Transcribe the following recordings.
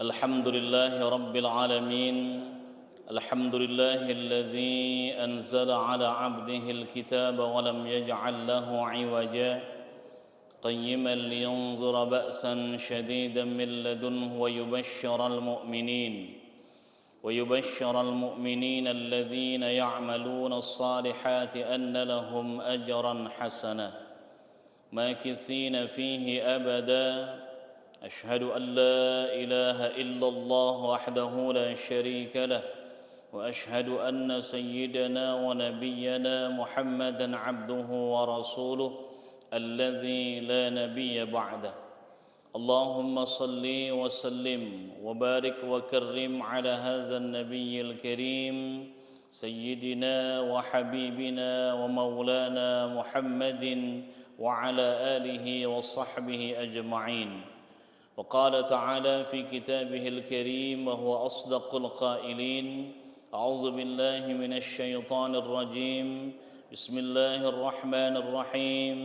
الحمد لله رب العالمين. الحمد لله الذي أنزل على عبده الكتاب ولم يجعل له عوجا قيما لينظر بأسا شديدا من لدنه ويبشر المؤمنين الذين يعملون الصالحات أن لهم أجرا حسنا ماكثين فيه أبدا. أشهد أن لا إله إلا الله وحده لا شريك له وأشهد أن سيدنا ونبينا محمدا عبده ورسوله الذي لا نبي بعده. اللهم صل وسلم وبارك وكرم على هذا النبي الكريم سيدنا وحبيبنا ومولانا محمد وعلى آله وصحبه أجمعين. وقال تعالى في كتابه الكريم وهو أصدق القائلين: أعوذ بالله من الشيطان الرجيم. بسم الله الرحمن الرحيم.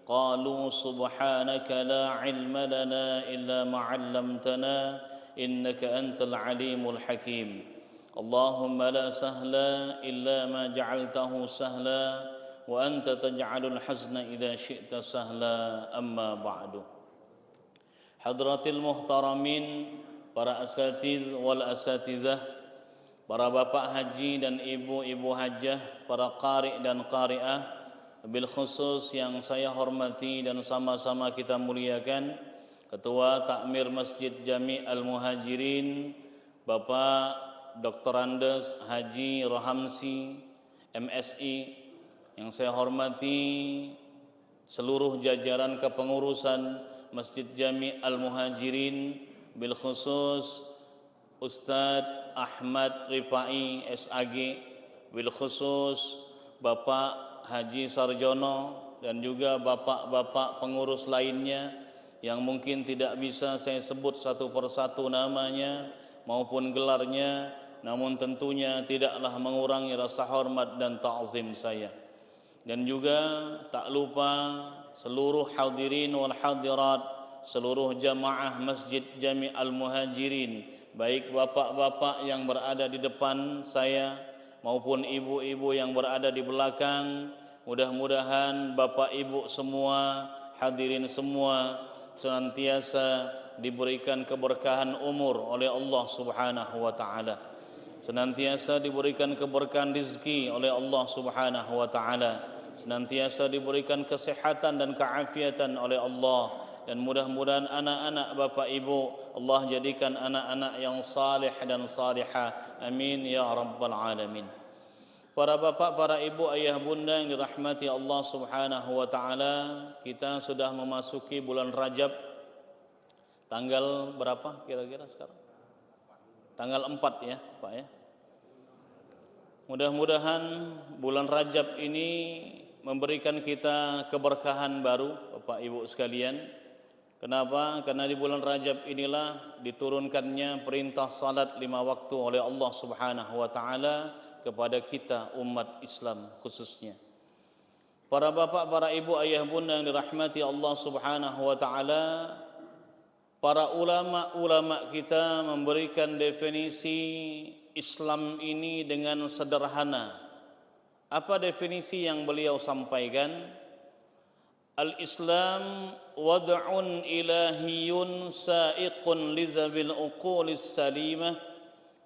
قالوا سبحانك لا علم لنا إلا ما علمتنا إنك أنت العليم الحكيم. اللهم لا سهل إلا ما جعلته سهلا وأنت تجعل الحزن إذا شئت سهلا. أما بعد. Hadratil muhtaramin, para asatiz wal asatizah, para bapak haji dan ibu-ibu hajah, para qari dan qari'ah, bil khusus yang saya hormati dan sama-sama kita muliakan Ketua Takmir Masjid Jami' Al-Muhajirin Bapak Dr. Andes Haji Rohamsi MSI, yang saya hormati seluruh jajaran kepengurusan Masjid Jami' Al-Muhajirin, bil khusus Ustadz Ahmad Rifai SAG, bil khusus Bapak Haji Sarjono, dan juga bapak-bapak pengurus lainnya yang mungkin tidak bisa saya sebut satu persatu namanya maupun gelarnya, namun tentunya tidaklah mengurangi rasa hormat dan ta'zim saya. Dan juga tak lupa seluruh hadirin wal hadirat, seluruh jamaah Masjid Jami' Al-Muhajirin, baik bapak-bapak yang berada di depan saya maupun ibu-ibu yang berada di belakang. Mudah-mudahan bapak ibu semua, hadirin semua senantiasa diberikan keberkahan umur oleh Allah Subhanahu wa taala. Senantiasa diberikan keberkahan rezeki oleh Allah Subhanahu wa taala. Senantiasa diberikan kesehatan dan keafiatan oleh Allah, dan mudah-mudahan anak-anak bapak ibu Allah jadikan anak-anak yang saleh dan salihah. Amin ya rabbal alamin. Para bapak, para ibu, ayah bunda yang dirahmati Allah Subhanahu wa taala, kita sudah memasuki bulan Rajab. Tanggal berapa kira-kira sekarang? Tanggal 4 ya, Pak ya. Mudah-mudahan bulan Rajab ini memberikan kita keberkahan baru, Bapak Ibu sekalian. Kenapa? Karena di bulan Rajab inilah diturunkannya perintah salat 5 waktu oleh Allah Subhanahu wa taala kepada kita umat Islam khususnya. Para bapak, para ibu, ayah bunda yang dirahmati Allah Subhanahu wa taala, para ulama-ulama kita memberikan definisi Islam ini dengan sederhana. Apa definisi yang beliau sampaikan? Al-Islam wad'un ilahiyun sa'iqun lidzabil uqulis salimah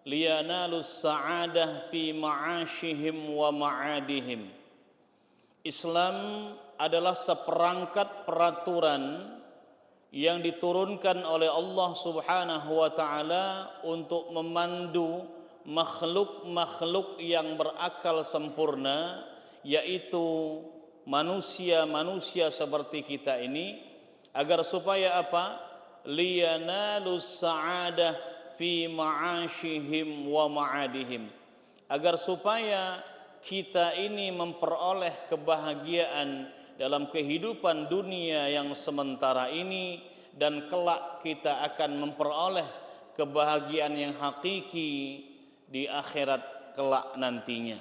liyanalus sa'adah fi ma'ashihim wa ma'adihim. Islam adalah seperangkat peraturan yang diturunkan oleh Allah Subhanahu wa taala untuk memandu makhluk-makhluk yang berakal sempurna, yaitu manusia-manusia seperti kita ini, agar supaya apa? Liyanalus sa'adah fi ma'ashihim wa ma'adihim, agar supaya kita ini memperoleh kebahagiaan dalam kehidupan dunia yang sementara ini, dan kelak kita akan memperoleh kebahagiaan yang hakiki di akhirat kelak nantinya.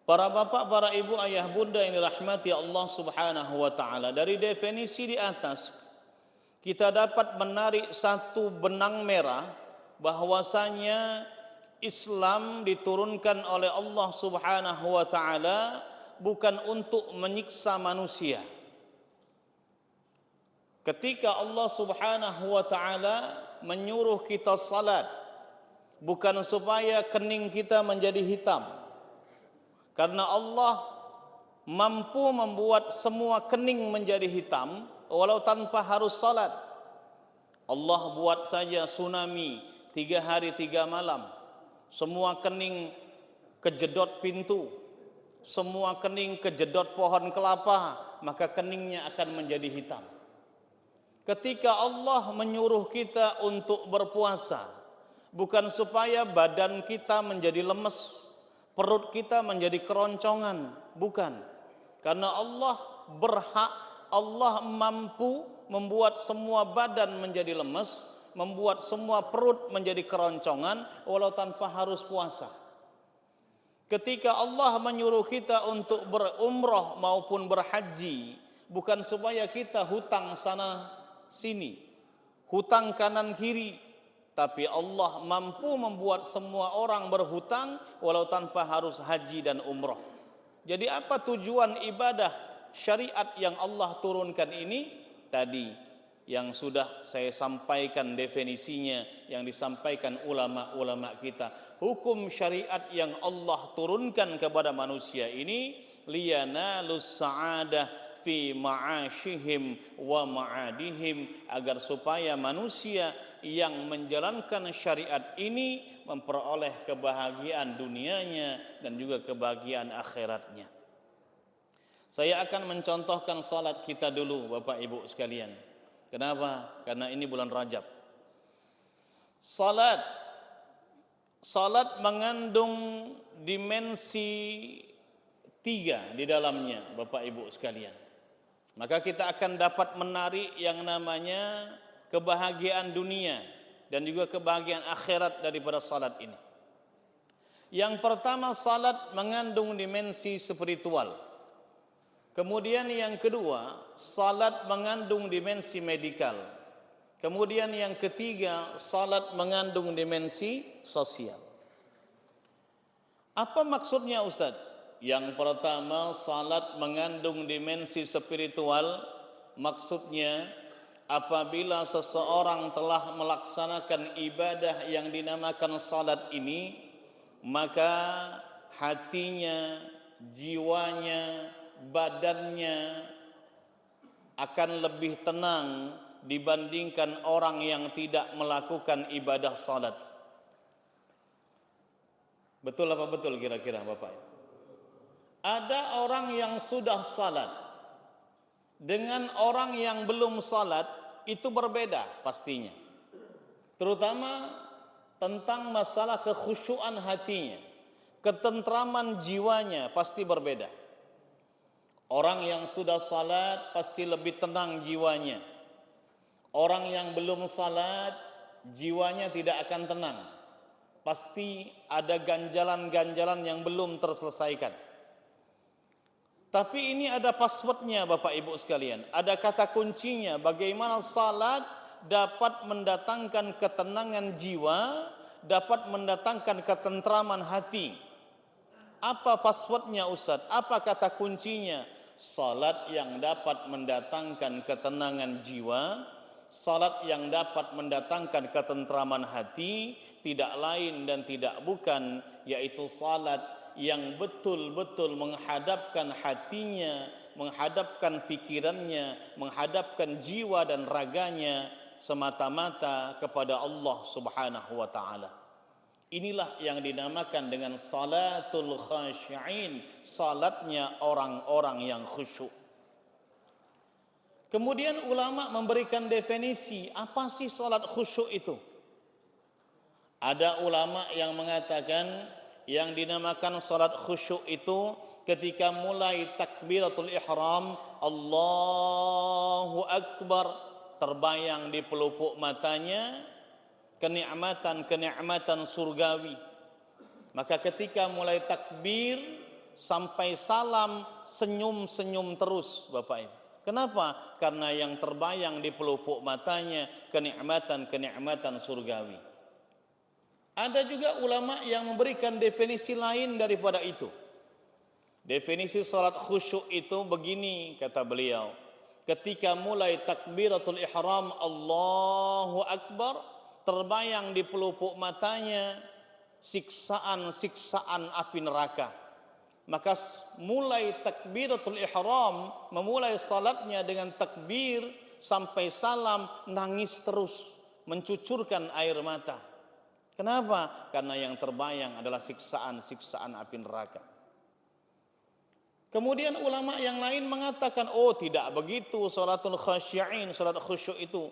Para bapak, para ibu, ayah bunda yang dirahmati Allah Subhanahu wa taala, dari definisi di atas kita dapat menarik satu benang merah bahwasanya Islam diturunkan oleh Allah Subhanahu wa taala bukan untuk menyiksa manusia. Ketika Allah Subhanahu wa taala menyuruh kita salat, bukan supaya kening kita menjadi hitam. Karena Allah mampu membuat semua kening menjadi hitam walau tanpa harus salat. Allah buat saja tsunami 3 hari 3 malam. Semua kening kejedot pintu, semua kening kejedot pohon kelapa, maka keningnya akan menjadi hitam. Ketika Allah menyuruh kita untuk berpuasa, bukan supaya badan kita menjadi lemes, perut kita menjadi keroncongan, bukan. Karena Allah berhak, Allah mampu membuat semua badan menjadi lemes, membuat semua perut menjadi keroncongan walau tanpa harus puasa. Ketika Allah menyuruh kita untuk berumrah maupun berhaji, bukan supaya kita hutang sana sini, hutang kanan kiri, tapi Allah mampu membuat semua orang berhutang walau tanpa harus haji dan umrah. Jadi apa tujuan ibadah syariat yang Allah turunkan ini? Tadi yang sudah saya sampaikan definisinya, yang disampaikan ulama-ulama kita. Hukum syariat yang Allah turunkan kepada manusia ini liyanalus sa'adah fi ma'ashihim wa ma'adihim, agar supaya manusia yang menjalankan syariat ini memperoleh kebahagiaan dunianya dan juga kebahagiaan akhiratnya. Saya akan mencontohkan salat kita dulu Bapak Ibu sekalian. Kenapa? Karena ini bulan Rajab. Salat mengandung dimensi 3 di dalamnya Bapak Ibu sekalian. Maka kita akan dapat menarik yang namanya kebahagiaan dunia dan juga kebahagiaan akhirat daripada salat ini. Yang pertama, salat mengandung dimensi spiritual. Kemudian yang kedua, salat mengandung dimensi medikal. Kemudian yang ketiga, salat mengandung dimensi sosial. Apa maksudnya Ustaz? Yang pertama, salat mengandung dimensi spiritual. Maksudnya, apabila seseorang telah melaksanakan ibadah yang dinamakan salat ini, maka hatinya, jiwanya, badannya akan lebih tenang dibandingkan orang yang tidak melakukan ibadah salat. Betul apa betul kira-kira Bapak? Ada orang yang sudah salat dengan orang yang belum salat itu berbeda pastinya. Terutama tentang masalah kekhusyuan hatinya, ketentraman jiwanya pasti berbeda. Orang yang sudah salat pasti lebih tenang jiwanya. Orang yang belum salat jiwanya tidak akan tenang. Pasti ada ganjalan-ganjalan yang belum terselesaikan. Tapi ini ada passwordnya Bapak Ibu sekalian. Ada kata kuncinya bagaimana salat dapat mendatangkan ketenangan jiwa, dapat mendatangkan ketentraman hati. Apa passwordnya Ustaz? Apa kata kuncinya? Salat yang dapat mendatangkan ketenangan jiwa, salat yang dapat mendatangkan ketentraman hati, tidak lain dan tidak bukan yaitu salat yang betul-betul menghadapkan hatinya, menghadapkan fikirannya, menghadapkan jiwa dan raganya semata-mata kepada Allah Subhanahu wa taala. Inilah yang dinamakan dengan salatul khasyi'in, salatnya orang-orang yang khusyuk. Kemudian ulama memberikan definisi, apa sih salat khusyuk itu? Ada ulama yang mengatakan yang dinamakan salat khusyuk itu ketika mulai takbiratul ihram, Allahu Akbar, terbayang di pelupuk matanya kenikmatan surgawi. Maka ketika mulai takbir sampai salam, senyum-senyum terus Bapak Ibu. Kenapa? Karena yang terbayang di pelupuk matanya kenikmatan-kenikmatan surgawi. Ada juga ulama yang memberikan definisi lain daripada itu. Definisi salat khusyuk itu begini, kata beliau. Ketika mulai takbiratul ihram Allahu Akbar, terbayang di pelupuk matanya siksaan-siksaan api neraka. Maka mulai takbiratul ihram, memulai salatnya dengan takbir sampai salam, nangis terus, mencucurkan air mata. Kenapa? Karena yang terbayang adalah siksaan-siksaan api neraka. Kemudian ulama yang lain mengatakan, oh tidak begitu salatul khasyi'in, salat khusyuk itu.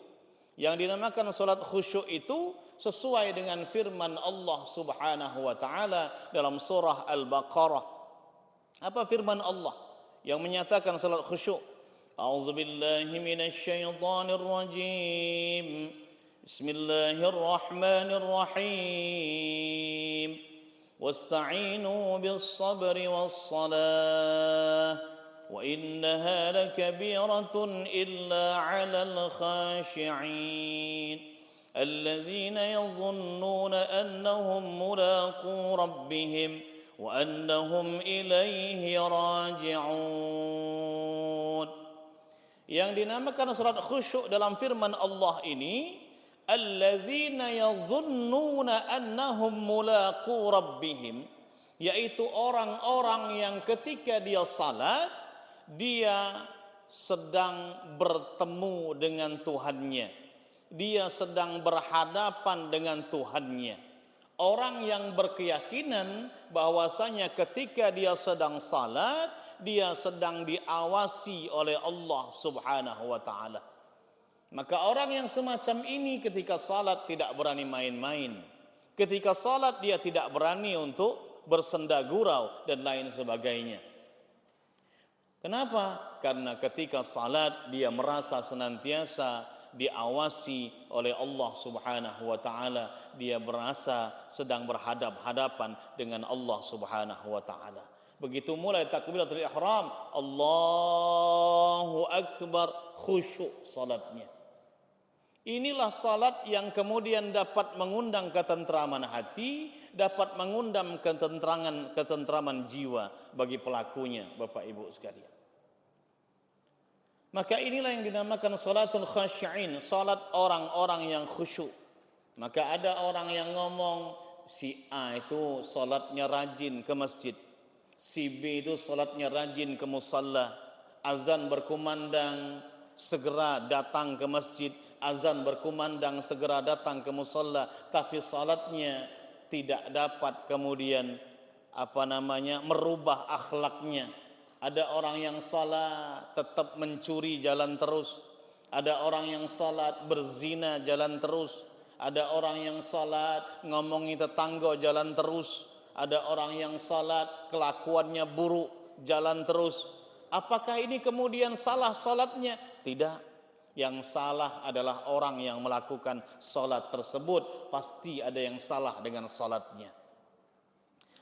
Yang dinamakan salat khusyuk itu sesuai dengan firman Allah Subhanahu wa taala dalam surah Al-Baqarah. Apa firman Allah yang menyatakan salat khusyuk? A'udzubillahi minasyaitonir rajim. Bismillahirrahmanirrahim. Wasta'inu bis-sabri was-salah wa innaha lakabiratun illa 'alal khashi'in alladzina yadhunnuna annahum mulaqu rabbihim wa annahum ilaihi raji'un. Yang dinamakan salat khusyuk dalam firman Allah ini, alladzina yadhunnuna annahum mulaqu rabbihim, yaitu orang-orang yang ketika dia salat dia sedang bertemu dengan Tuhannya, dia sedang berhadapan dengan Tuhannya. Orang yang berkeyakinan bahwasanya ketika dia sedang salat, dia sedang diawasi oleh Allah Subhanahu wa taala. Maka orang yang semacam ini ketika salat tidak berani main-main. Ketika salat dia tidak berani untuk bersenda gurau dan lain sebagainya. Kenapa? Karena ketika salat dia merasa senantiasa diawasi oleh Allah Subhanahu wa taala, dia merasa sedang berhadap-hadapan dengan Allah Subhanahu wa taala. Begitu mulai takbiratul ihram, Allahu Akbar, khusyuk salatnya. Inilah salat yang kemudian dapat mengundang ketentraman hati, dapat mengundang ketentraman jiwa bagi pelakunya, Bapak Ibu sekalian. Maka inilah yang dinamakan salatul khasyi'in, salat orang-orang yang khusyuk. Maka ada orang yang ngomong, si A itu salatnya rajin ke masjid, si B itu salatnya rajin ke musalla, azan berkumandang segera datang ke masjid, azan berkumandang segera datang ke musalla, tapi salatnya tidak dapat kemudian merubah akhlaknya. Ada orang yang salat tetap mencuri jalan terus, ada orang yang salat berzina jalan terus, ada orang yang salat ngomongi tetangga jalan terus, ada orang yang salat kelakuannya buruk jalan terus. Apakah ini kemudian salah salatnya? Tidak. Yang salah adalah orang yang melakukan salat tersebut, pasti ada yang salah dengan salatnya.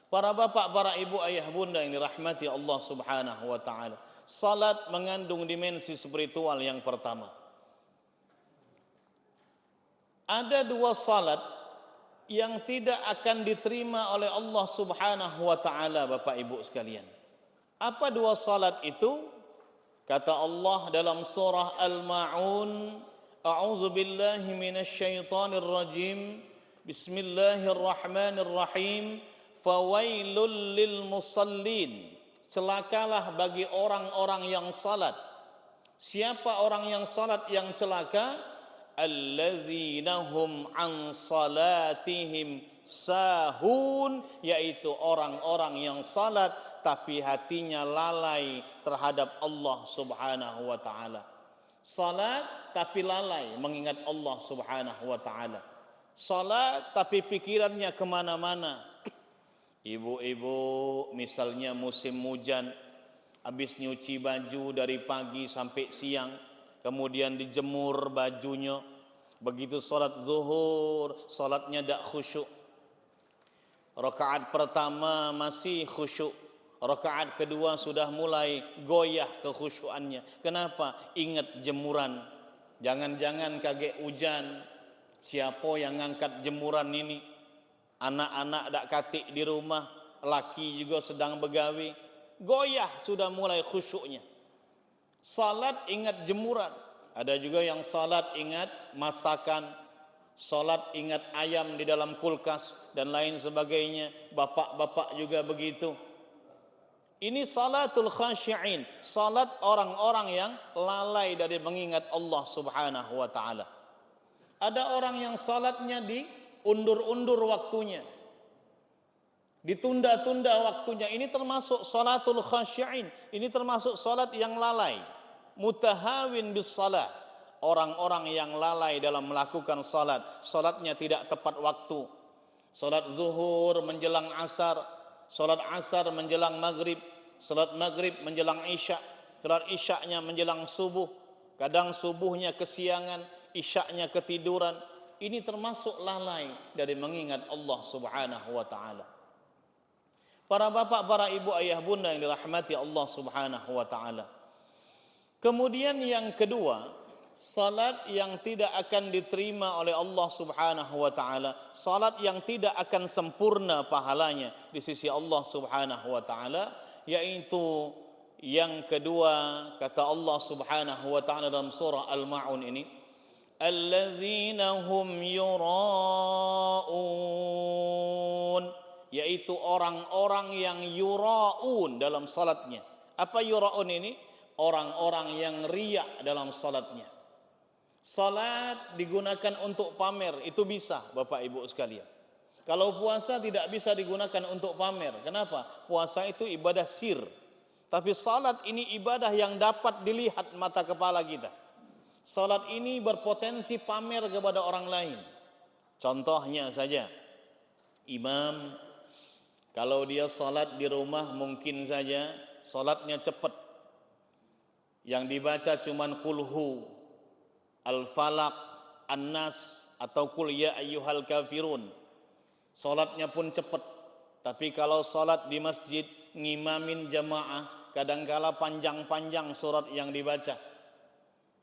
Para bapak, para ibu, ayah, bunda yang dirahmati Allah Subhanahu wa taala, salat mengandung dimensi spiritual yang pertama. Ada dua salat yang tidak akan diterima oleh Allah Subhanahu wa taala, Bapak Ibu sekalian. Apa dua salat itu? Kata Allah dalam surah Al-Ma'un, A'udzu billahi minasyaitonir rajim. Bismillahirrahmanirrahim. Fawailul lil musallin. Celakalah bagi orang-orang yang salat. Siapa orang yang salat yang celaka? Alladzina hum an salatihim sahun, yaitu orang-orang yang salat tapi hatinya lalai terhadap Allah Subhanahu wa taala. Salat tapi lalai mengingat Allah Subhanahu wa taala. Salat tapi pikirannya kemana-mana. Ibu-ibu misalnya musim hujan, habis nyuci baju dari pagi sampai siang, kemudian dijemur bajunya, begitu salat zuhur, salatnya tidak khusyuk. Rakaat pertama masih khusyuk, Rakaat kedua sudah mulai goyah kekhusyuannya. Kenapa? Ingat jemuran. Jangan-jangan kaget hujan. Siapa yang ngangkat jemuran ini? Anak-anak dak katik di rumah, laki juga sedang begawi. Goyah sudah mulai khusyuknya. Salat ingat jemuran. Ada juga yang salat ingat masakan, salat ingat ayam di dalam kulkas dan lain sebagainya. Bapak-bapak juga begitu. Ini salatul khasyi'in, salat orang-orang yang lalai dari mengingat Allah Subhanahu wa taala. Ada orang yang salatnya diundur-undur waktunya, ditunda-tunda waktunya. Ini termasuk salatul khasyi'in. Ini termasuk salat yang lalai. Mutahawin bis salat. Orang-orang yang lalai dalam melakukan salat, salatnya tidak tepat waktu. Salat zuhur menjelang asar, salat asar menjelang maghrib, salat maghrib menjelang isya, salat isyaknya menjelang subuh. Kadang subuhnya kesiangan, isyaknya ketiduran. Ini termasuk lalai dari mengingat Allah Subhanahu wa taala. Para bapak, para ibu, ayah, bunda yang dirahmati Allah Subhanahu wa taala. Kemudian yang kedua, salat yang tidak akan diterima oleh Allah Subhanahu wa taala, salat yang tidak akan sempurna pahalanya di sisi Allah Subhanahu wa taala, yaitu yang kedua kata Allah Subhanahu wa taala dalam surah Al-Maun ini, alladzina hum yura'un, yaitu orang-orang yang yura'un dalam salatnya. Apa yura'un ini? Orang-orang yang riya dalam salatnya. Salat digunakan untuk pamer, itu bisa Bapak Ibu sekalian. Kalau puasa tidak bisa digunakan untuk pamer. Kenapa? Puasa itu ibadah sir. Tapi salat ini ibadah yang dapat dilihat mata kepala kita. Salat ini berpotensi pamer kepada orang lain. Contohnya saja, imam kalau dia salat di rumah mungkin saja salatnya cepat. Yang dibaca cuman kulhu, al-falaq, an-nas atau kul ya ayyuhal kafirun. Salatnya pun cepat. Tapi kalau salat di masjid ngimamin jamaah, kadangkala panjang-panjang surat yang dibaca.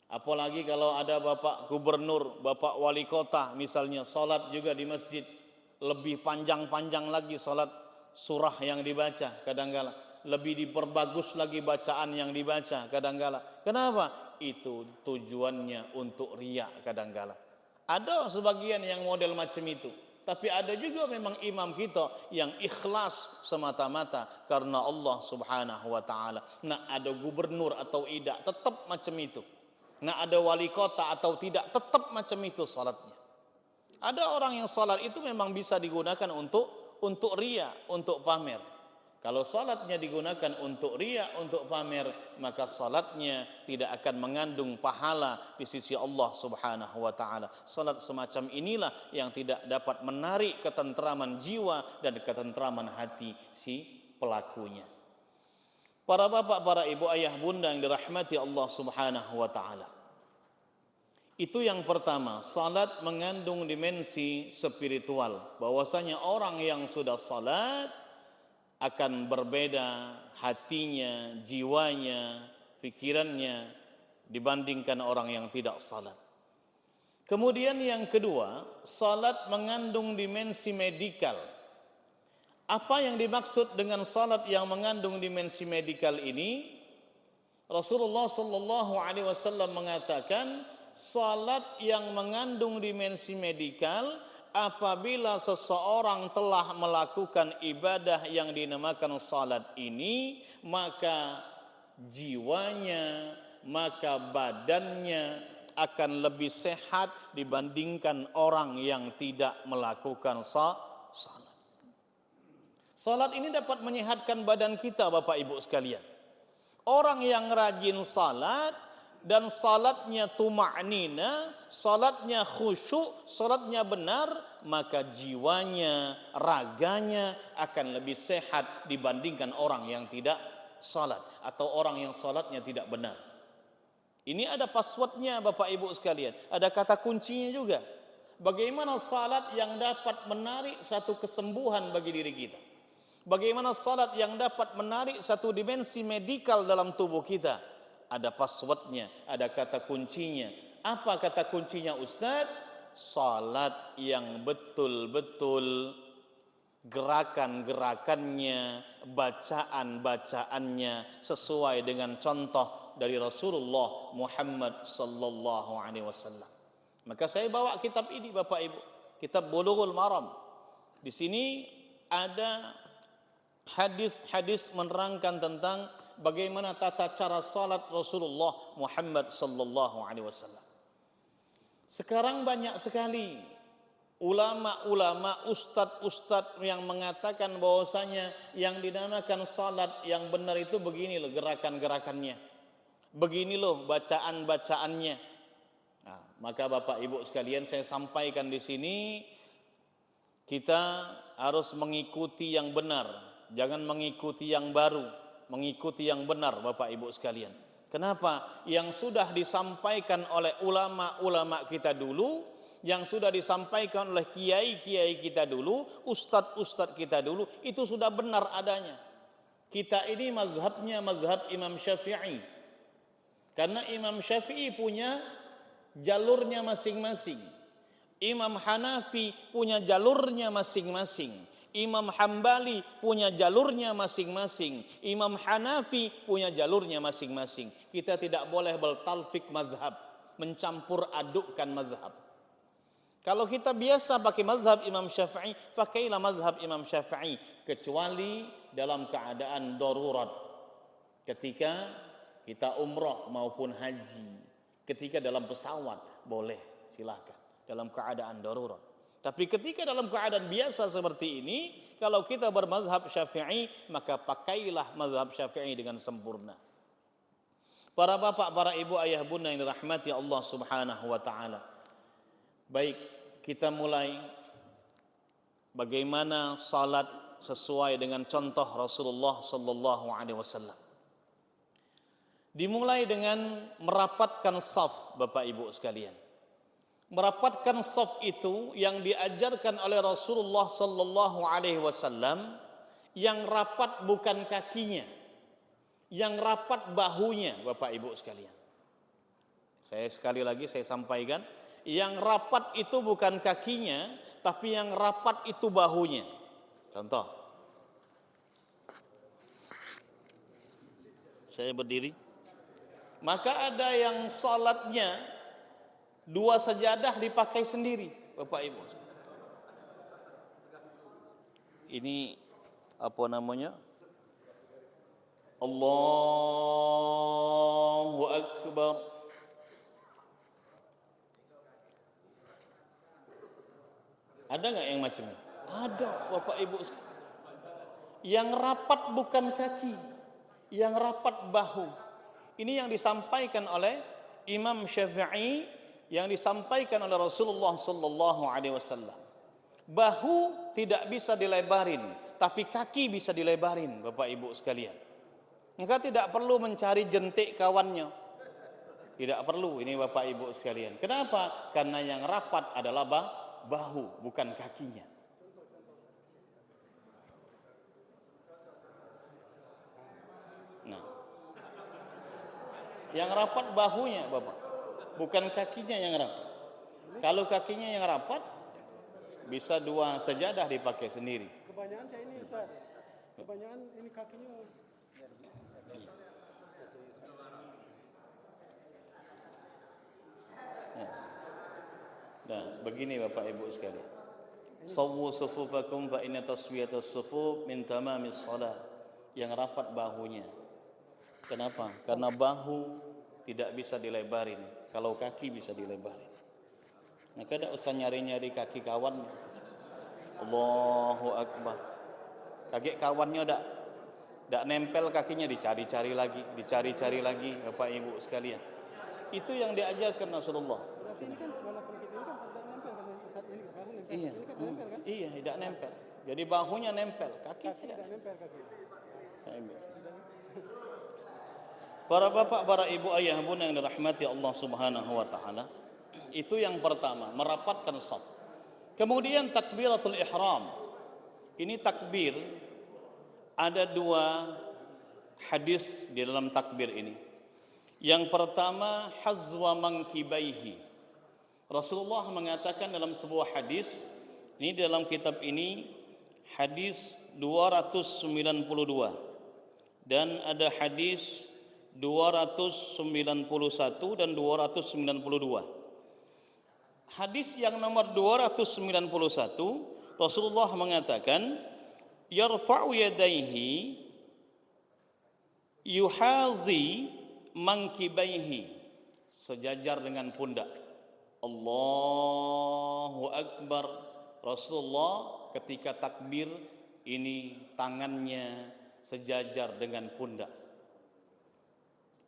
Apalagi kalau ada bapak gubernur, bapak wali kota misalnya salat juga di masjid, lebih panjang-panjang lagi salat surah yang dibaca kadangkala. Lebih diperbagus lagi bacaan yang dibaca kadangkala. Kenapa? Itu tujuannya untuk riya kadangkala. Ada sebagian yang model macam itu. Tapi ada juga memang imam kita yang ikhlas semata-mata karena Allah Subhanahu wa taala. Nah, ada gubernur atau tidak, tetap macam itu. Nah, ada wali kota atau tidak, tetap macam itu salatnya. Ada orang yang salat itu memang bisa digunakan untuk riya, untuk pamer. Kalau salatnya digunakan untuk riya, untuk pamer, maka salatnya tidak akan mengandung pahala di sisi Allah Subhanahu wa taala. Salat semacam inilah yang tidak dapat menarik ketentraman jiwa dan ketentraman hati si pelakunya. Para bapak, para ibu, ayah, bunda yang dirahmati Allah Subhanahu wa taala. Itu yang pertama, salat mengandung dimensi spiritual. Bahwasanya orang yang sudah salat akan berbeda hatinya, jiwanya, pikirannya dibandingkan orang yang tidak salat. Kemudian yang kedua, salat mengandung dimensi medikal. Apa yang dimaksud dengan salat yang mengandung dimensi medikal ini? Rasulullah sallallahu alaihi wasallam mengatakan, salat yang mengandung dimensi medikal apabila seseorang telah melakukan ibadah yang dinamakan salat ini, maka jiwanya, maka badannya akan lebih sehat dibandingkan orang yang tidak melakukan salat. Salat ini dapat menyehatkan badan kita Bapak Ibu sekalian. Orang yang rajin salat dan salatnya tuma'nina, salatnya khusyuk, salatnya benar, maka jiwanya, raganya akan lebih sehat dibandingkan orang yang tidak salat atau orang yang salatnya tidak benar. Ini ada passwordnya Bapak Ibu sekalian, ada kata kuncinya juga. Bagaimana salat yang dapat menarik satu kesembuhan bagi diri kita? Bagaimana salat yang dapat menarik satu dimensi medikal dalam tubuh kita? Ada passwordnya, ada kata kuncinya. Apa kata kuncinya Ustaz? Salat yang betul-betul gerakan-gerakannya, bacaan-bacaannya sesuai dengan contoh dari Rasulullah Muhammad sallallahu alaihi wasallam. Maka saya bawa kitab ini Bapak Ibu, kitab Bulughul Maram. Di sini ada hadis-hadis menerangkan tentang bagaimana tata cara salat Rasulullah Muhammad sallallahu alaihi wasallam. Sekarang banyak sekali ulama-ulama, ustadz-ustadz yang mengatakan bahwasanya yang dinamakan salat yang benar itu begini loh gerakan-gerakannya, begini loh bacaan-bacaannya. Nah, maka Bapak Ibu sekalian, saya sampaikan di sini, kita harus mengikuti yang benar, jangan mengikuti yang baru, mengikuti yang benar Bapak Ibu sekalian. Kenapa? Yang sudah disampaikan oleh ulama-ulama kita dulu, yang sudah disampaikan oleh kiai-kiai kita dulu, ustadz-ustadz kita dulu, itu sudah benar adanya. Kita ini mazhabnya mazhab Imam Syafi'i. Karena Imam Syafi'i punya jalurnya masing-masing. Imam Hanafi punya jalurnya masing-masing. Imam Hambali punya jalurnya masing-masing. Imam Hanafi punya jalurnya masing-masing. Kita tidak boleh bertalfik mazhab, mencampur adukkan mazhab. Kalau kita biasa pakai mazhab Imam Syafi'i, pakailah mazhab Imam Syafi'i, kecuali dalam keadaan darurat. Ketika kita umrah maupun haji, ketika dalam pesawat boleh, silakan dalam keadaan darurat. Tapi ketika dalam keadaan biasa seperti ini, kalau kita bermazhab Syafi'i, maka pakailah mazhab Syafi'i dengan sempurna. Para bapak, para ibu, ayah, bunda yang dirahmati Allah Subhanahu wa taala. Baik, kita mulai bagaimana salat sesuai dengan contoh Rasulullah sallallahu alaihi wasallam. Dimulai dengan merapatkan shaf, Bapak Ibu sekalian. Merapatkan shaf itu yang diajarkan oleh Rasulullah sallallahu alaihi wasallam, yang rapat bukan kakinya, yang rapat bahunya, Bapak Ibu sekalian. Saya sekali lagi saya sampaikan, yang rapat itu bukan kakinya, tapi yang rapat itu bahunya. Contoh, saya berdiri, maka ada yang salatnya 2 sajadah dipakai sendiri, Bapak Ibu. Ini apa namanya? Allahu Akbar. Ada nggak yang macam ini? Ada, Bapak Ibu. Yang rapat bukan kaki, yang rapat bahu. Ini yang disampaikan oleh Imam Syafi'i, yang disampaikan oleh Rasulullah sallallahu alaihi wasallam. Bahu tidak bisa dilebarin, tapi kaki bisa dilebarin, Bapak Ibu sekalian. Maka tidak perlu mencari jentik kawannya. Tidak perlu ini Bapak Ibu sekalian. Kenapa? Karena yang rapat adalah bahu, bukan kakinya. Nah, yang rapat bahunya, Bapak, bukan kakinya yang rapat. Kalau kakinya yang rapat, bisa 2 sajadah dipakai sendiri. Kebanyakan saya ini Ustaz, kebanyakan ini kakinya. Nah, begini Bapak Ibu sekalian. Sawwu sufufakum fa inna taswiyatas sufuf min tamamis shalah. Yang rapat bahunya. Kenapa? Karena bahu tidak bisa dilebarin, kalau kaki bisa dilebarin. Maka tidak usah nyari-nyari kaki kawan. Allahu Akbar. Kaki kawannya tidak nempel kakinya, dicari-cari lagi, Bapak Ibu sekalian. Itu yang diajarkan Rasulullah. Ini kan walaupun kita ini kan tidak nempel kan Ustaz, ini kan nempel. Iya, Ini kan nempel kan? iya, tidak nempel. Jadi bahunya nempel, kaki tidak. Tidak nempel kaki. Para bapak, para ibu, ayah, bunda yang dirahmati Allah Subhanahu wa taala, itu yang pertama, merapatkan shaf. Kemudian takbiratul ihram. Ini takbir Ada dua hadis di dalam takbir ini. Yang pertama, hazwa mankibaihi. Rasulullah mengatakan dalam sebuah hadis, ini dalam kitab ini hadis 292 dan ada hadis 291 dan 292. Hadis yang nomor 291, Rasulullah mengatakan, yarfa'u yadaihi yuhazi mankibaihi, sejajar dengan pundak. Allahu Akbar. Rasulullah ketika takbir ini tangannya sejajar dengan pundak.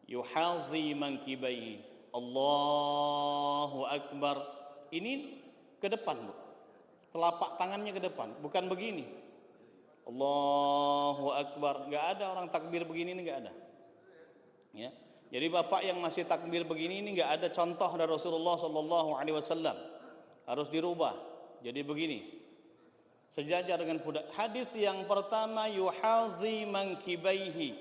Yuhazi mankibaihi, Allahu Akbar. Ini ke depan, telapak tangannya ke depan, bukan begini. Allahu Akbar. Enggak ada orang takbir begini, ini enggak ada. Ya. Jadi bapak yang masih takbir begini ini enggak ada contoh dari Rasulullah sallallahu alaihi wasallam. Harus dirubah. Jadi begini. Sejajar dengan pundak. Hadis yang pertama, yuhazi mankibaihi.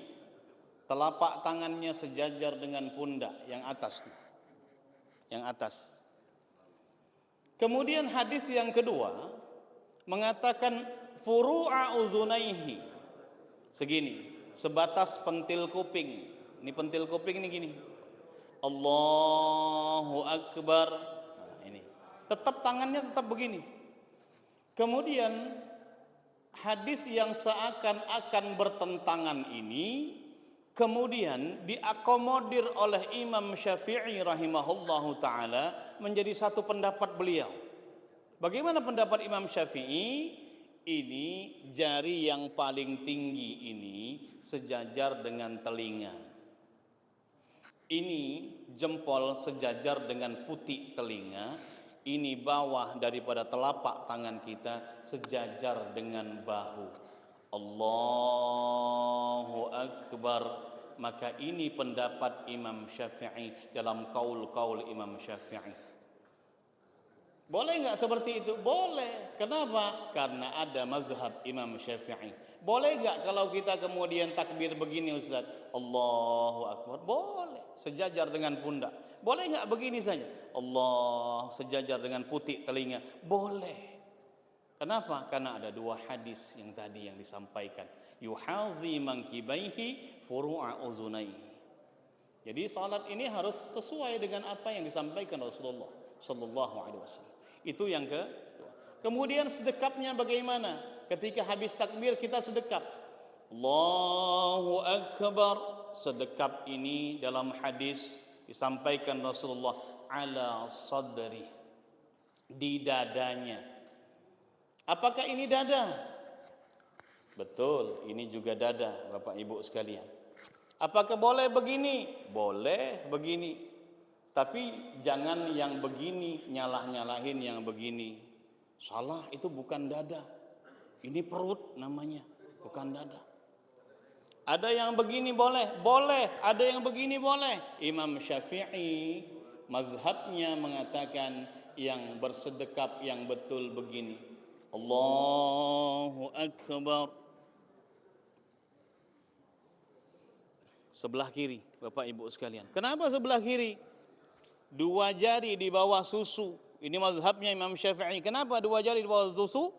Telapak tangannya sejajar dengan pundak yang atas. Yang atas. Kemudian hadis yang kedua mengatakan furu'a uzunaihi, segini, sebatas pentil kuping. Ini pentil kuping ini gini. Allahu Akbar. Nah, ini. Tetap tangannya tetap begini. Kemudian hadis yang seakan-akan bertentangan ini kemudian diakomodir oleh Imam Syafi'i rahimahullahu taala menjadi satu pendapat beliau. Bagaimana pendapat Imam Syafi'i? Ini jari yang paling tinggi ini sejajar dengan telinga. Ini jempol sejajar dengan putik telinga. Ini bawah daripada telapak tangan kita sejajar dengan bahu. Allahu Akbar. Maka ini pendapat Imam Syafi'i dalam kaul-kaul Imam Syafi'i. Boleh nggak seperti itu? Boleh. Kenapa? Karena ada mazhab Imam Syafi'i. Boleh nggak kalau kita kemudian takbir begini Ustaz? Allahu Akbar. Boleh. Sejajar dengan pundak. Boleh nggak begini saja? Allah sejajar dengan putik telinga. Boleh. Kenapa? Karena ada dua hadis yang tadi yang disampaikan. Yuhazi mankibaihi furu'a uzunaihi. Jadi salat ini harus sesuai dengan apa yang disampaikan Rasulullah sallallahu alaihi wasallam. Itu yang kedua. Kemudian sedekapnya bagaimana? Ketika habis takbir kita sedekap. Allahu Akbar. Sedekap ini dalam hadis disampaikan Rasulullah ala sadri, di dadanya. Apakah ini dada? Betul, ini juga dada, Bapak Ibu sekalian. Apakah boleh begini? Boleh begini. Tapi jangan yang begini nyalah-nyalahin yang begini. Salah, itu bukan dada. Ini perut namanya, bukan dada. Ada yang begini boleh? Boleh. Ada yang begini boleh. Imam Syafi'i mazhabnya mengatakan yang bersedekap yang betul begini. Allahu Akbar. Sebelah kiri, Bapak Ibu sekalian. Kenapa sebelah kiri? Dua jari di bawah susu. Ini mazhabnya Imam Syafi'i. Kenapa dua jari di bawah susu?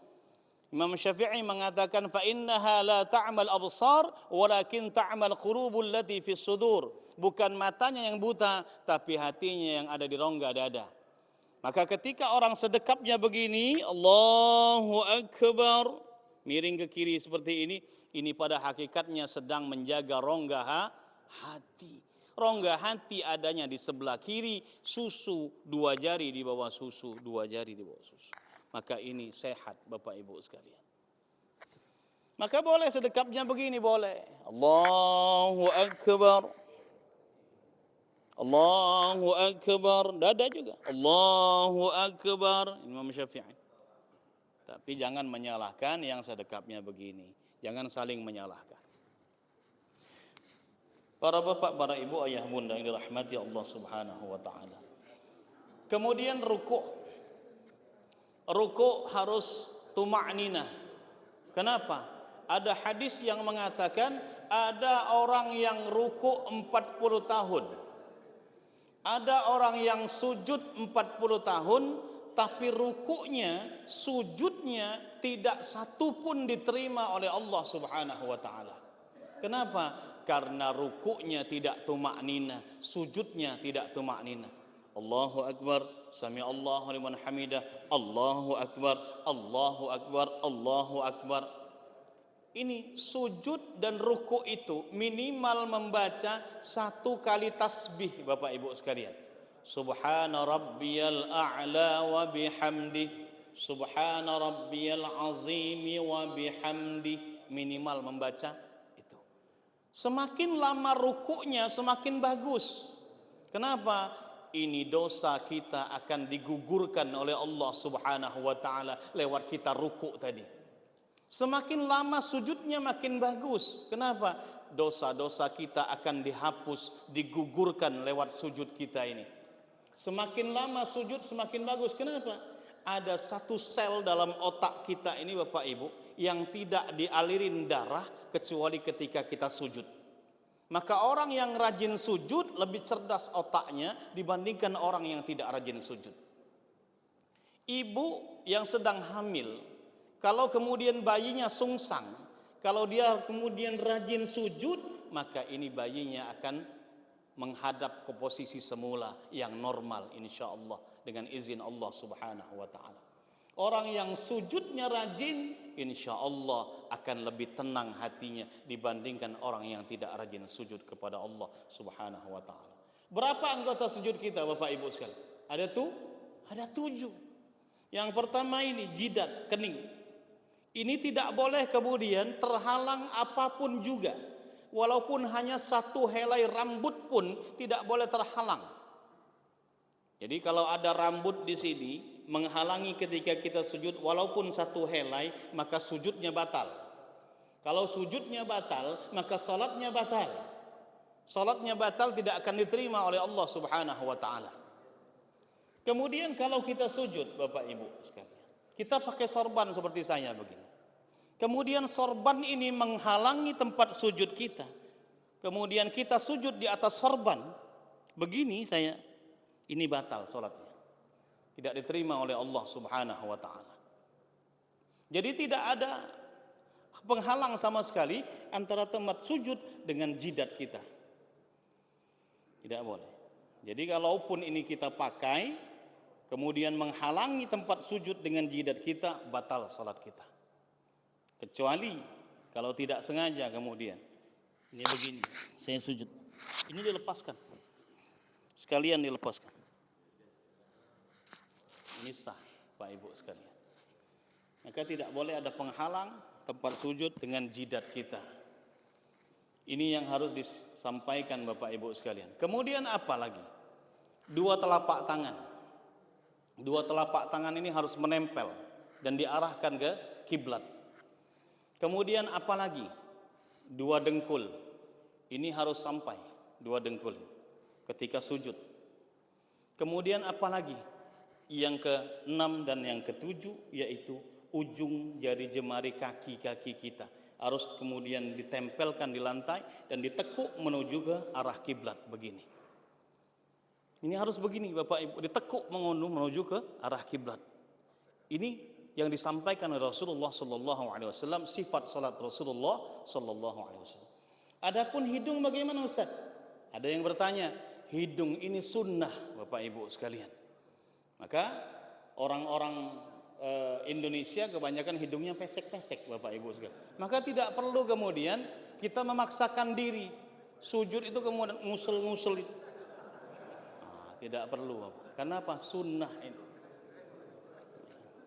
Imam Syafi'i mengatakan fa innaha la ta'mal absar walakin ta'mal qulubul lati fis sudur. Bukan matanya yang buta tapi hatinya yang ada di rongga dada. Maka ketika orang sedekapnya begini, Allahu Akbar, miring ke kiri seperti ini pada hakikatnya sedang menjaga rongga hati. Rongga hati adanya di sebelah kiri, susu dua jari di bawah susu, dua jari di bawah susu. Maka ini sehat Bapak Ibu sekalian. Maka boleh sedekapnya begini, boleh. Allahu Akbar. Allahu Akbar. Dada juga. Allahu Akbar. Imam Syafi'i. Tapi jangan menyalahkan yang sedekapnya begini. Jangan saling menyalahkan. Para bapak, para ibu, ayah, bunda yang dirahmati Allah Subhanahu wa taala. Kemudian rukuk. Rukuk harus tuma'ninah. Kenapa? Ada hadis yang mengatakan ada orang yang ruku 40 tahun. Ada orang yang sujud 40 tahun, tapi rukuknya, sujudnya tidak satu pun diterima oleh Allah Subhanahu wa taala. Kenapa? Karena rukuknya tidak tumaknina, sujudnya tidak tumaknina. Allahu akbar, sami Allahu liman hamidah, Allahu akbar, Allahu akbar, Allahu akbar. Ini sujud dan ruku itu minimal membaca 1 kali tasbih, Bapak Ibu sekalian. Subhana rabbiyal a'la wa bihamdi, subhana rabbiyal azimi wa bihamdi, minimal membaca itu. Semakin lama rukunya semakin bagus. Kenapa? Ini dosa kita akan digugurkan oleh Allah Subhanahu wa taala lewat kita ruku tadi. Semakin lama sujudnya makin bagus. Kenapa? Dosa-dosa kita akan dihapus, digugurkan lewat sujud kita ini. Semakin lama sujud semakin bagus. Kenapa? Ada satu sel dalam otak kita ini Bapak Ibu yang tidak dialirin darah kecuali ketika kita sujud. Maka orang yang rajin sujud lebih cerdas otaknya dibandingkan orang yang tidak rajin sujud. Ibu yang sedang hamil, kalau kemudian bayinya sungsang, kalau dia kemudian rajin sujud, maka ini bayinya akan menghadap ke posisi semula yang normal insya Allah dengan izin Allah Subhanahu wa taala. Orang yang sujudnya rajin, insya Allah akan lebih tenang hatinya dibandingkan orang yang tidak rajin sujud kepada Allah Subhanahu wa taala. Berapa anggota sujud kita Bapak Ibu sekalian? Ada 7. Yang pertama ini jidat, kening. Ini tidak boleh kemudian terhalang apapun juga. Walaupun hanya 1 helai rambut pun tidak boleh terhalang. Jadi kalau ada rambut di sini menghalangi ketika kita sujud walaupun 1 helai, maka sujudnya batal. Kalau sujudnya batal, maka salatnya batal. Salatnya batal, tidak akan diterima oleh Allah Subhanahu wa taala. Kemudian kalau kita sujud Bapak Ibu sekalian, kita pakai sorban seperti saya begini. Kemudian sorban ini menghalangi tempat sujud kita. Kemudian kita sujud di atas sorban. Begini saya, ini batal salatnya. Tidak diterima oleh Allah Subhanahu wa taala. Jadi tidak ada penghalang sama sekali antara tempat sujud dengan jidat kita. Tidak boleh. Jadi kalaupun ini kita pakai kemudian menghalangi tempat sujud dengan jidat kita, batal salat kita. Kecuali kalau tidak sengaja kemudian ini begini, saya sujud, ini dilepaskan, sekalian dilepaskan, ini sah Pak Ibu sekalian. Maka tidak boleh ada penghalang tempat sujud dengan jidat kita. Ini yang harus disampaikan Bapak Ibu sekalian. Kemudian apa lagi? 2 telapak tangan. 2 telapak tangan ini harus menempel dan diarahkan ke kiblat. Kemudian apa lagi? 2 dengkul. Ini harus sampai 2 dengkul ketika sujud. Kemudian apa lagi? Yang ke-6 dan yang ke-7 yaitu ujung jari jemari kaki-kaki kita harus kemudian ditempelkan di lantai dan ditekuk menuju ke arah kiblat begini. Ini harus begini Bapak Ibu, ditekuk menuju ke arah kiblat. Ini yang disampaikan oleh Rasulullah sallallahu alaihi wasallam, sifat salat Rasulullah sallallahu alaihi wasallam. Adapun hidung bagaimana Ustaz? Ada yang bertanya, hidung ini sunnah Bapak Ibu sekalian. Maka orang-orang Indonesia kebanyakan hidungnya pesek-pesek Bapak Ibu sekalian. Maka tidak perlu kemudian kita memaksakan diri sujud itu kemudian ngusul-ngusul. Tidak perlu Bapak. Karena apa? Sunnah ini.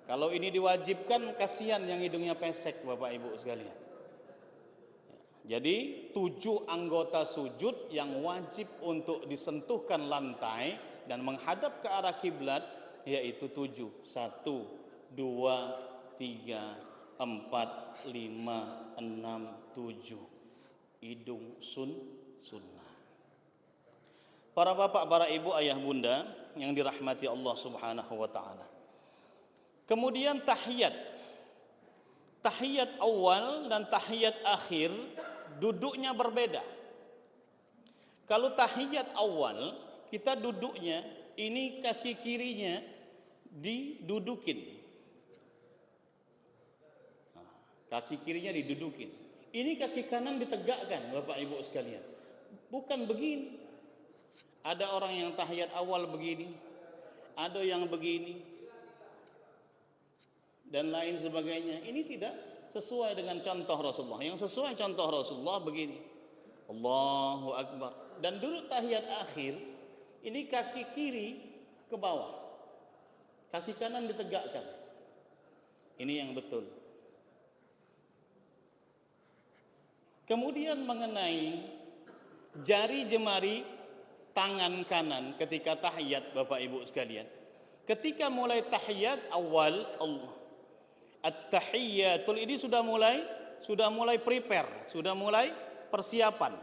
Kalau ini diwajibkan, kasihan yang hidungnya pesek Bapak Ibu sekalian. Jadi 7 anggota sujud yang wajib untuk disentuhkan lantai dan menghadap ke arah kiblat yaitu 7. 1, 2, 3, 4, 5, 6, 7. Hidung sunnah. Para bapak, para ibu, ayah, bunda yang dirahmati Allah Subhanahu wa taala. Kemudian tahiyat. tahiyat awal dan tahiyat akhir duduknya berbeda. Kalau tahiyat awal kita duduknya ini kaki kirinya didudukin. Kaki kirinya didudukin. Ini kaki kanan ditegakkan, Bapak Ibu sekalian. Bukan begini. Ada orang yang tahiyat awal begini, ada yang begini, dan lain sebagainya. Ini tidak sesuai dengan contoh Rasulullah. Yang sesuai contoh Rasulullah begini. Allahu Akbar. Dan duduk tahiyat akhir, ini kaki kiri ke bawah. Kaki kanan ditegakkan. Ini yang betul. Kemudian mengenai jari jemari tangan kanan ketika tahiyat, Bapak Ibu sekalian. Ketika mulai tahiyat awal, Allah at-tahiyyatul ini sudah mulai prepare, sudah mulai persiapan.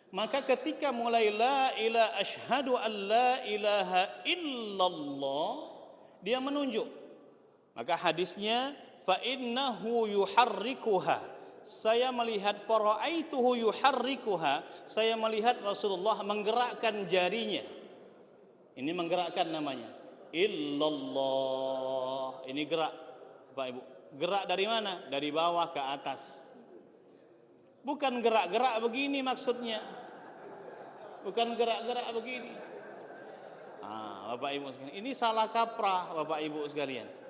Maka ketika mulai la ilaha asyhadu an la ilaha illallah, dia menunjuk. Maka hadisnya fa innahu yuharrikuha. Saya melihat faraaituhu yuharrikuha, saya melihat Rasulullah menggerakkan jarinya. Ini menggerakkan namanya illallah. Ini gerak, Bapak Ibu. Gerak dari mana? Dari bawah ke atas. Bukan gerak-gerak begini maksudnya. Bukan gerak-gerak begini. Bapak Ibu sekalian, ini salah kaprah, Bapak Ibu sekalian.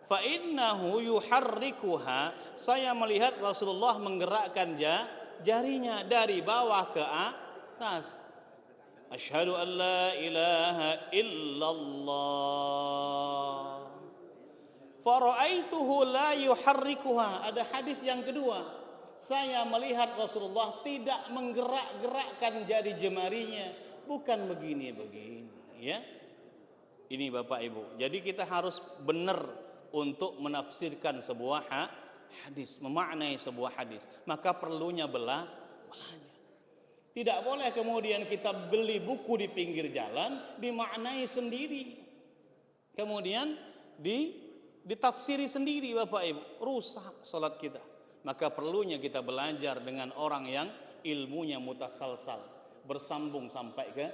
Fa innahu yuharrikuha, saya melihat Rasulullah menggerakkan jarinya dari bawah ke atas. Asyhadu an la ilaha illallah. Faraaituhu la yuharrikuha. Ada hadis yang kedua, saya melihat Rasulullah tidak menggerak-gerakkan jari jemarinya, bukan begini-begini, ya. Ini Bapak Ibu. Jadi kita harus benar untuk menafsirkan sebuah hadis, memaknai sebuah hadis. Maka perlunya belajar. Tidak boleh kemudian kita beli buku di pinggir jalan, dimaknai sendiri, kemudian ditafsiri sendiri, Bapak Ibu. Rusak salat kita. Maka perlunya kita belajar dengan orang yang ilmunya mutasalsal, bersambung sampai ke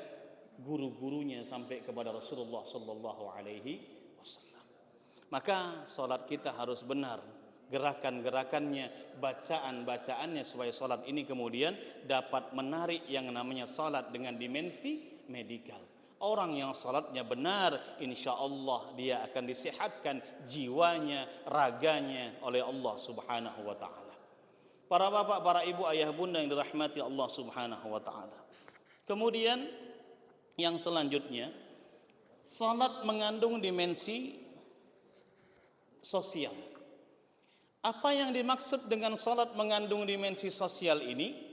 guru-gurunya, sampai kepada Rasulullah sallallahu alaihi wasallam. Maka salat kita harus benar, gerakan-gerakannya, bacaan-bacaannya, supaya salat ini kemudian dapat menarik yang namanya salat dengan dimensi medikal. Orang yang salatnya benar, insya Allah dia akan disehatkan jiwanya, raganya oleh Allah subhanahu wa ta'ala. Para bapak, para ibu, ayah, bunda yang dirahmati Allah subhanahu wa ta'ala. Kemudian yang selanjutnya, salat mengandung dimensi sosial. Apa yang dimaksud dengan salat mengandung dimensi sosial ini?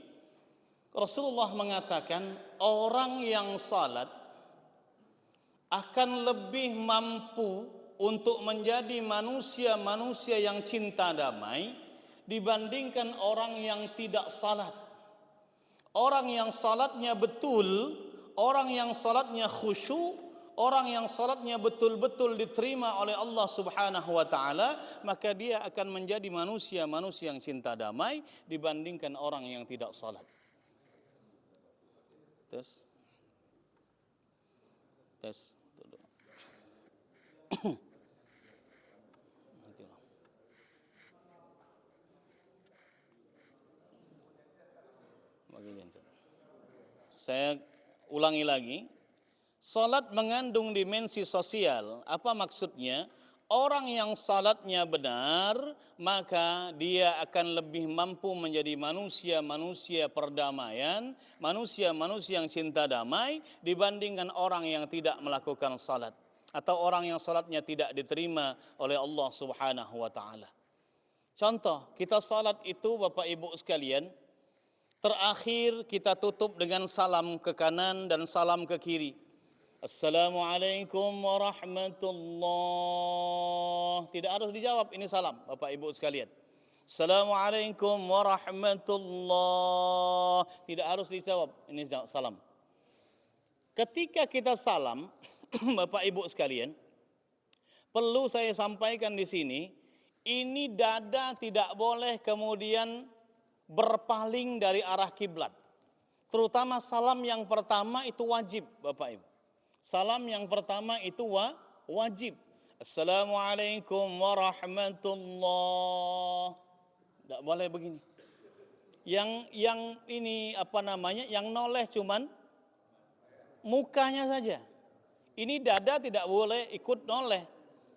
Rasulullah mengatakan orang yang salat akan lebih mampu untuk menjadi manusia-manusia yang cinta damai dibandingkan orang yang tidak salat. Orang yang salatnya betul, orang yang salatnya khusyuk, orang yang salatnya betul-betul diterima oleh Allah subhanahu wa ta'ala, maka dia akan menjadi manusia-manusia yang cinta damai dibandingkan orang yang tidak salat. Tes. Saya ulangi lagi. Salat mengandung dimensi sosial. Apa maksudnya? Orang yang salatnya benar, maka dia akan lebih mampu menjadi manusia-manusia perdamaian, manusia-manusia yang cinta damai dibandingkan orang yang tidak melakukan salat, atau orang yang salatnya tidak diterima oleh Allah subhanahu wa ta'ala. Contoh, kita salat itu Bapak Ibu sekalian, terakhir kita tutup dengan salam ke kanan dan salam ke kiri. Assalamualaikum warahmatullah. Tidak harus dijawab, ini salam Bapak Ibu sekalian. Assalamualaikum warahmatullah. Tidak harus dijawab, ini salam. Ketika kita salam, Bapak Ibu sekalian, perlu saya sampaikan di sini, Ini dada tidak boleh kemudian berpaling dari arah kiblat. Terutama salam yang pertama itu wajib, Bapak Ibu. Salam yang pertama itu wajib. Assalamualaikum warahmatullah. Tidak boleh begini. Yang ini yang noleh cuman mukanya saja. Ini dada tidak boleh ikut noleh.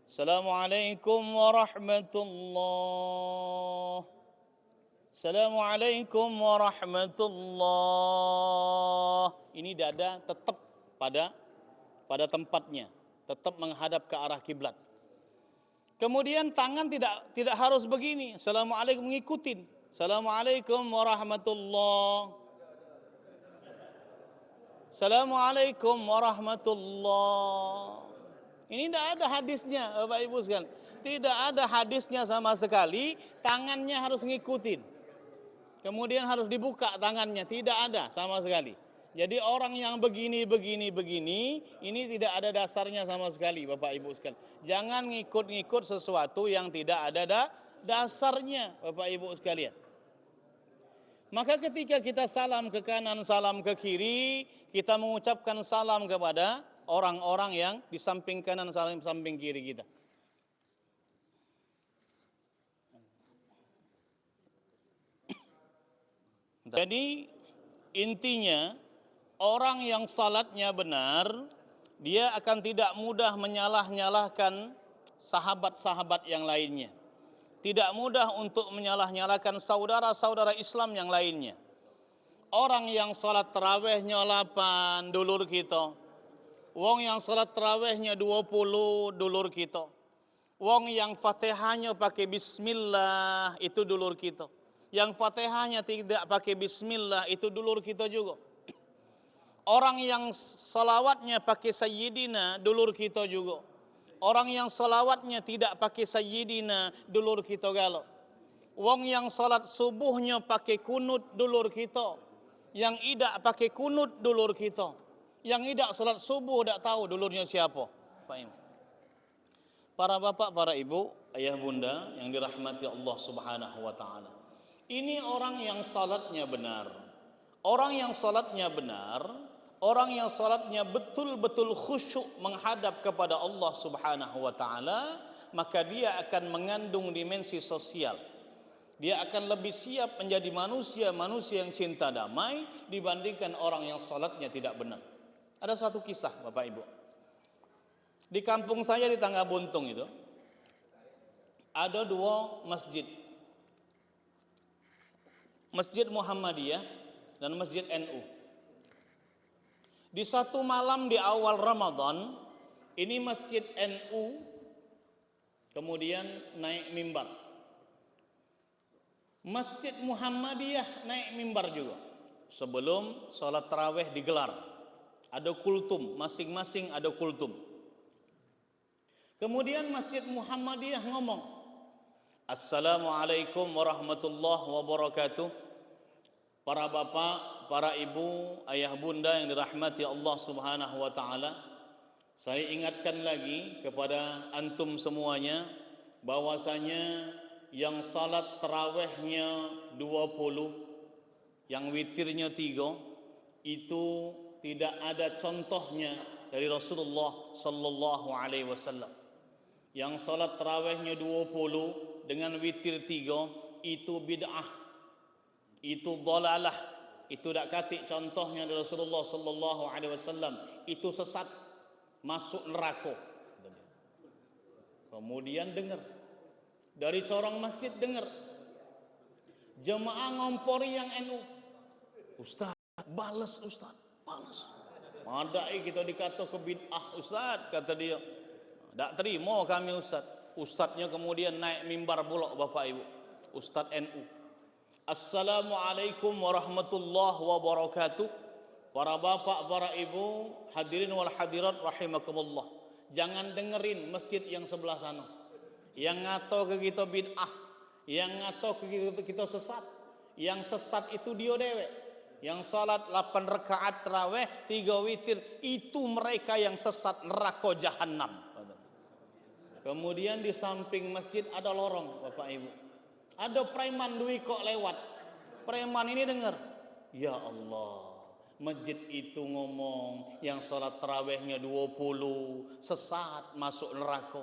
Assalamualaikum warahmatullah. Assalamualaikum warahmatullah. Ini dada tetap pada tempatnya, tetap menghadap ke arah kiblat. Kemudian tangan tidak harus begini. Assalamualaikum, ngikutin. Assalamualaikum warahmatullah. Assalamualaikum warahmatullah. Ini tidak ada hadisnya, Bapak Ibu sekalian. Tidak ada hadisnya sama sekali. Tangannya harus ngikutin. Kemudian harus dibuka tangannya. Tidak ada sama sekali. Jadi orang yang begini, ini tidak ada dasarnya sama sekali, Bapak Ibu sekalian. Jangan ngikut-ngikut sesuatu yang tidak ada dasarnya, Bapak Ibu sekalian. Maka ketika kita salam ke kanan, salam ke kiri, kita mengucapkan salam kepada orang-orang yang di samping kanan, samping kiri kita. Jadi intinya orang yang salatnya benar, dia akan tidak mudah menyalah-nyalahkan sahabat-sahabat yang lainnya. Tidak mudah untuk menyalah-nyalahkan saudara-saudara Islam yang lainnya. Orang yang salat tarawihnya 8 dulur kita. Wong yang salat tarawihnya 20 dulur kita. Wong yang Fatihahnya pakai bismillah itu dulur kita. Yang Fatihahnya tidak pakai bismillah itu dulur kita juga. Orang yang salawatnya pakai sayyidina dulur kita juga. Orang yang salawatnya tidak pakai sayyidina dulur kita galau. Wong yang salat subuhnya pakai kunut dulur kita. Yang tidak pakai kunut dulur kita. Yang tidak salat subuh tidak tahu dulurnya siapa. Pak Imam. Para bapak, para ibu, ayah bunda yang dirahmati Allah Subhanahu wa taala. Ini orang yang salatnya benar. Orang yang salatnya benar, orang yang salatnya betul-betul khusyuk menghadap kepada Allah Subhanahu wa taala, maka dia akan mengandung dimensi sosial. Dia akan lebih siap menjadi manusia yang cinta damai dibandingkan orang yang salatnya tidak benar. Ada satu kisah, Bapak Ibu. Di kampung saya di Tangga Buntung itu ada 2 masjid. Masjid Muhammadiyah dan Masjid NU. Di satu malam di awal Ramadan, ini Masjid NU kemudian naik mimbar. Masjid Muhammadiyah naik mimbar juga. Sebelum sholat tarawih digelar, ada kultum, masing-masing ada kultum. Kemudian Masjid Muhammadiyah ngomong, Assalamualaikum warahmatullahi wabarakatuh. Para bapak, para ibu, ayah bunda yang dirahmati Allah Subhanahu wa taala, saya ingatkan lagi kepada antum semuanya bahwasanya yang salat tarawihnya 20, yang witirnya 3, itu tidak ada contohnya dari Rasulullah sallallahu alaihi wasallam. Yang salat tarawihnya 20 dengan witir 3 itu bid'ah, itu dhalalah, itu dak katik contohnya dari Rasulullah sallallahu alaihi wasallam, itu sesat, masuk neraka. Kemudian dengar dari seorang masjid, dengar jemaah ngompori yang NU, Ustaz, balas Ustaz, balas. Madai kita dikata ke bid'ah Ustaz, kata dia. Tak terima kami Ustaz. Ustaznya kemudian naik mimbar pula, Bapak Ibu. Ustaz NU. Assalamualaikum warahmatullahi wabarakatuh. Para bapak, para ibu, hadirin wal hadirat rahimakumullah. Jangan dengerin masjid yang sebelah sana. Yang ngato ke kita bid'ah, yang ngato ke kita sesat. Yang sesat itu dia dewek. Yang salat 8 rakaat tarawih, 3 witir, itu mereka yang sesat, neraka jahanam. Kemudian di samping masjid ada lorong, Bapak Ibu. Ada preman duit kok lewat. Preman ini dengar, ya Allah, masjid itu ngomong yang salat tarawihnya 20 sesat masuk neraka.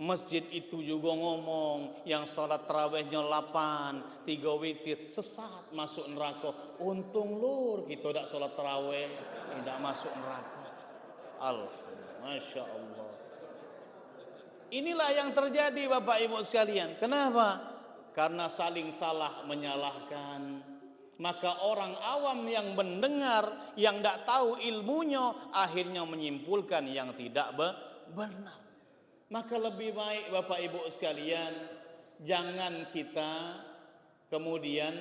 Masjid itu juga ngomong yang salat tarawihnya 8 3 witir sesat masuk neraka. Untung lur kita tak salat tarawih tidak masuk neraka. Alhamdulillah, Masya Allah. Inilah yang terjadi Bapak Ibu sekalian. Kenapa? Karena saling salah menyalahkan. Maka orang awam yang mendengar, yang tidak tahu ilmunya, akhirnya menyimpulkan yang tidak benar. Maka lebih baik Bapak Ibu sekalian, jangan kita kemudian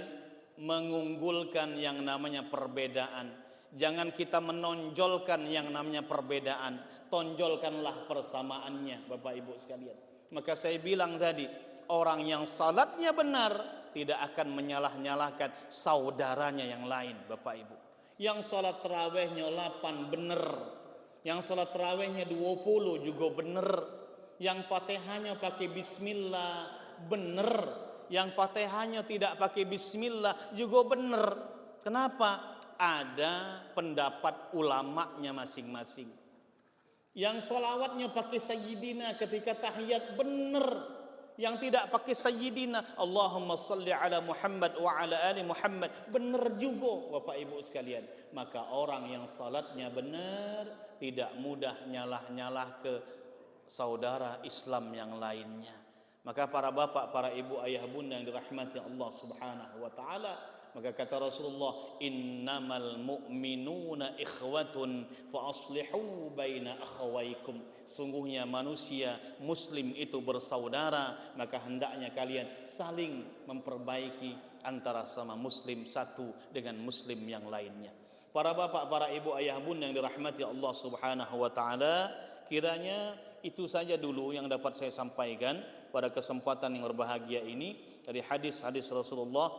mengunggulkan yang namanya perbedaan. Jangan kita menonjolkan yang namanya perbedaan. Tonjolkanlah persamaannya Bapak Ibu sekalian. Maka saya bilang tadi, orang yang salatnya benar tidak akan menyalah-nyalahkan saudaranya yang lain Bapak Ibu. Yang salat tarawihnya 8 benar, yang salat tarawihnya 20 juga benar, yang Fatihahnya pakai bismillah benar, yang Fatihahnya tidak pakai bismillah juga benar. Kenapa? Ada pendapat ulamanya masing-masing. Yang sholawatnya pakai sayyidina ketika tahiyat benar, yang tidak pakai sayyidina Allahumma salli ala Muhammad wa ala ali Muhammad benar juga Bapak Ibu sekalian. Maka orang yang salatnya benar tidak mudah nyalah-nyalah ke saudara Islam yang lainnya. Maka para bapak, para ibu, ayah, bunda yang dirahmati Allah Subhanahu wa taala, maka kata Rasulullah, innamal mu'minuna ikhwatun fa aslihu baina akhawaikum. Sungguhnya manusia muslim itu bersaudara, maka hendaknya kalian saling memperbaiki antara sama muslim satu dengan muslim yang lainnya. Para bapak, para ibu, ayah, bunda yang dirahmati Allah Subhanahu wa taala, kiranya itu saja dulu yang dapat saya sampaikan pada kesempatan yang berbahagia ini dari hadis-hadis Rasulullah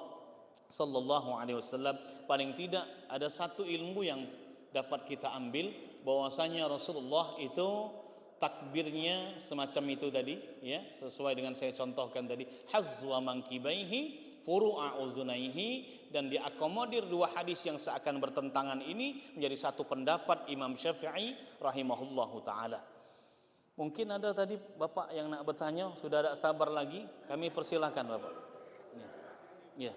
sallallahu alaihi wasallam. Paling tidak ada satu ilmu yang dapat kita ambil, bahwasanya Rasulullah itu takbirnya semacam itu tadi, ya, sesuai dengan saya contohkan tadi, hazwa mankibaihi furu'a uzunaihi, dan diakomodir dua hadis yang seakan bertentangan ini menjadi satu pendapat Imam Syafi'i rahimahullahu taala. Mungkin ada tadi Bapak yang nak bertanya, sudah tak sabar lagi, kami persilahkan Bapak. Ya.